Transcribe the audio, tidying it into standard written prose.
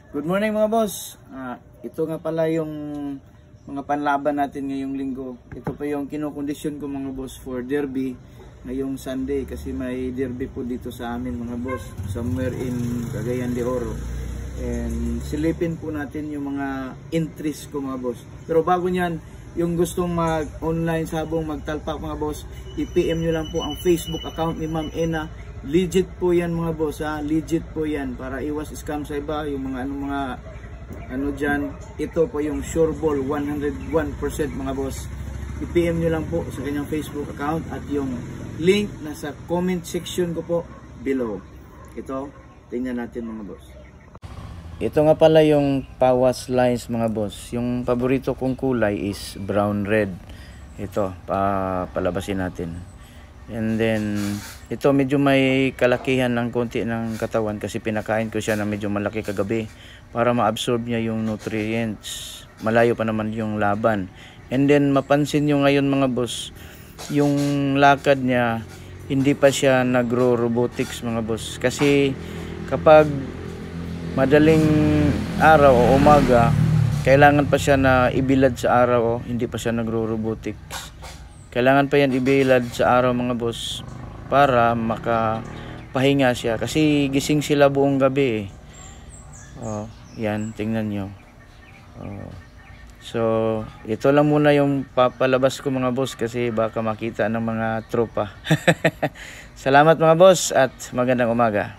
Good morning mga boss. Ito nga pala yung mga panlaban natin ngayong linggo. Ito pa yung kinokondisyon ko mga boss for derby ngayong Sunday kasi may derby po dito sa amin mga boss, somewhere in Cagayan de Oro. And silipin po natin yung mga entries ko mga boss. Pero bago nyan, yung gustong mag-online sabong magtalpak mga boss, i-PM nyo lang po ang Facebook account ni Ma'am Ena. Legit po yan mga boss, legit po yan para iwas scam sa iba, yung mga ano dyan. Ito po yung Sureball 101% mga boss. I-PM nyo lang po sa kanyang Facebook account at yung link nasa comment section ko po below. Ito, tingnan natin mga boss. Ito nga pala yung Pawas lines mga boss. Yung paborito kong kulay is brown red. Ito, palabasin natin. And then, ito medyo may kalakihan ng konti ng katawan kasi pinakain ko siya na medyo malaki kagabi para ma-absorb niya yung nutrients. Malayo pa naman yung laban. And then, mapansin nyo ngayon mga boss, yung lakad niya, hindi pa siya nagro-robotics mga boss. Kasi kapag madaling araw o umaga, kailangan pa siya na ibilad sa araw, hindi pa siya nagro-robotics. Kailangan pa yan ibilad sa araw mga boss para makapahinga siya kasi gising sila buong gabi yan, tingnan nyo. So ito lang muna yung papalabas ko mga boss kasi baka makita ng mga tropa. Salamat mga boss at magandang umaga.